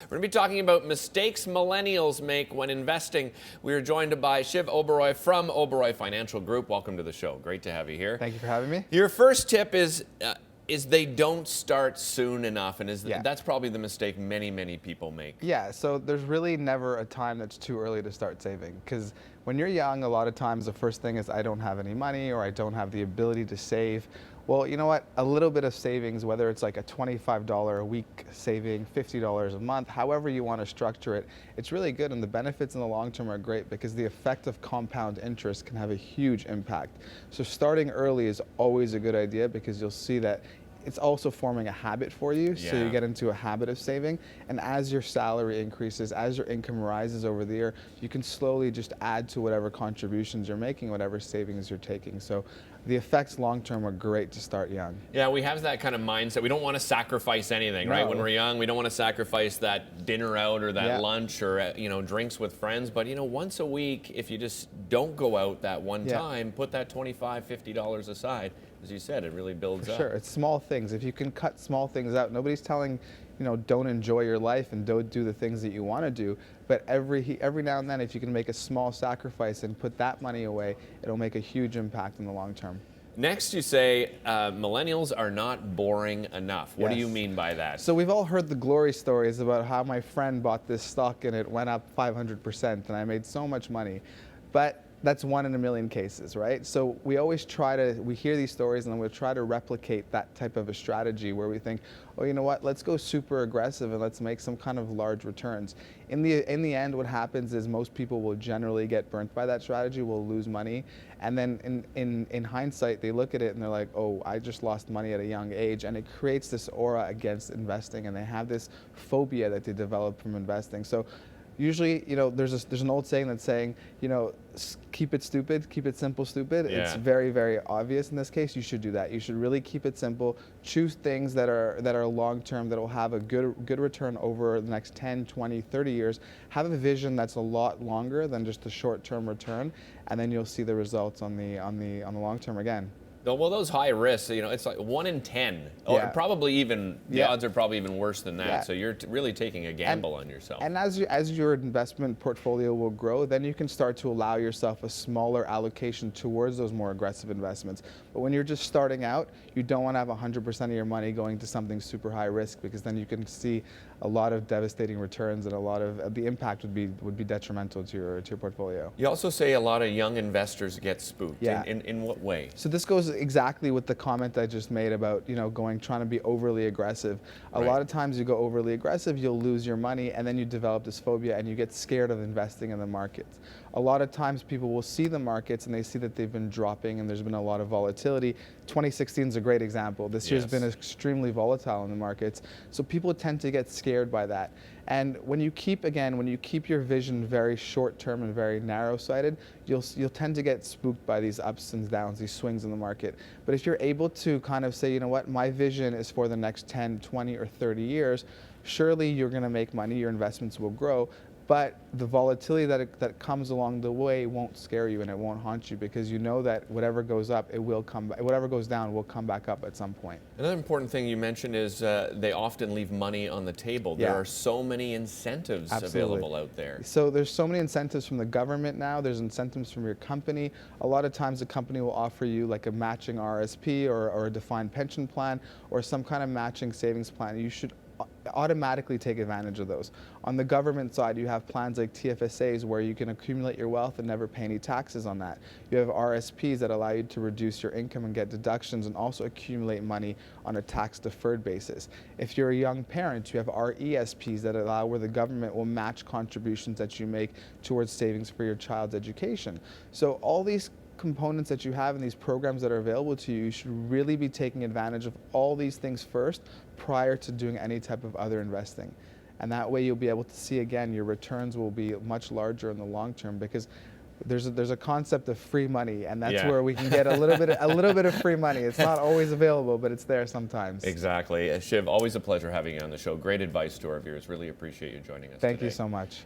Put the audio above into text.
We're going to be talking about mistakes millennials make when investing. We are joined by Shiv Oberoi from Oberoi Financial Group. Welcome to the show. Great to have you here. Thank you for having me. Your first tip is they don't start soon enough, and that's probably the mistake many people make. Yeah, so there's really never a time that's too early to start saving, because when you're young, a lot of times the first thing is I don't have any money or I don't have the ability to save. Well, you know what? A little bit of savings, whether it's like a $25 a week saving, $50 a month, however you want to structure it, it's really good, and the benefits in the long term are great because the effect of compound interest can have a huge impact. So starting early is always a good idea because you'll see that it's also forming a habit for you, so you get into a habit of saving, and as your salary increases, as your income rises over the year, you can slowly just add to whatever contributions you're making, whatever savings you're taking. So the effects long term are great to start young. Yeah, we have that kind of mindset. We don't want to sacrifice anything, right? When we're young, we don't want to sacrifice that dinner out or that lunch or drinks with friends. But once a week, if you just don't go out that one time, put that $25, $50 aside. As you said, it really builds up. Sure, it's small things. If you can cut small things out, nobody's telling, don't enjoy your life and don't do the things that you want to do. But every now and then, if you can make a small sacrifice and put that money away, it'll make a huge impact in the long term. Next, you say millennials are not boring enough. What do you mean by that? So we've all heard the glory stories about how my friend bought this stock and it went up 500% and I made so much money. But that's 1 in a million cases, right? So we always we hear these stories and then we try to replicate that type of a strategy where we think, oh, you know what, let's go super aggressive and let's make some kind of large returns. In the end, what happens is most people will generally get burnt by that strategy, will lose money. And then in hindsight, they look at it and they're like, oh, I just lost money at a young age. And it creates this aura against investing, and they have this phobia that they develop from investing. So usually, there's an old saying that's saying, keep it stupid, keep it simple, stupid. Yeah. It's very, very obvious in this case. You should do that. You should really keep it simple. Choose things that are long term, that will have a good return over the next 10, 20, 30 years. Have a vision that's a lot longer than just a short term return, and then you'll see the results on the long term again. Well, those high risks, it's like 1 in 10. Or probably even, the odds are probably even worse than that. So you're really taking a gamble on yourself. And as your investment portfolio will grow, then you can start to allow yourself a smaller allocation towards those more aggressive investments. But when you're just starting out, you don't want to have 100% of your money going to something super high risk, because then you can see a lot of devastating returns, and a lot of the impact would be detrimental to your portfolio. You also say a lot of young investors get spooked. In what way? So this goes exactly with the comment I just made about trying to be overly aggressive. A lot of times you go overly aggressive, you'll lose your money, and then you develop this phobia and you get scared of investing in the markets. A lot of times people will see the markets and they see that they've been dropping and there's been a lot of volatility. 2016 is a great example. This year's been extremely volatile in the markets. So people tend to get scared by that. And when you keep your vision very short term and very narrow sighted, you'll tend to get spooked by these ups and downs, these swings in the market. But if you're able to kind of say, you know what, my vision is for the next 10, 20, or 30 years, surely you're going to make money, your investments will grow. But the volatility that comes along the way won't scare you and it won't haunt you, because you know that whatever goes up, it will come back. Whatever goes down will come back up at some point. Another important thing you mentioned is they often leave money on the table. There are so many incentives available out there. So there's so many incentives from the government now. There's incentives from your company. A lot of times the company will offer you like a matching RSP or a defined pension plan or some kind of matching savings plan. You should automatically take advantage of those. On the government side, you have plans like TFSAs where you can accumulate your wealth and never pay any taxes on that. You have RSPs that allow you to reduce your income and get deductions and also accumulate money on a tax-deferred basis. If you're a young parent, you have RESPs that allow where the government will match contributions that you make towards savings for your child's education. So all these components that you have in these programs that are available to you, you should really be taking advantage of all these things first prior to doing any type of other investing. And that way you'll be able to see, again, your returns will be much larger in the long term, because there's a concept of free money, and that's where we can get a little bit of free money. It's not always available, but it's there sometimes. Exactly. Shiv, always a pleasure having you on the show. Great advice to our viewers. Really appreciate you joining us Thank today. you so much.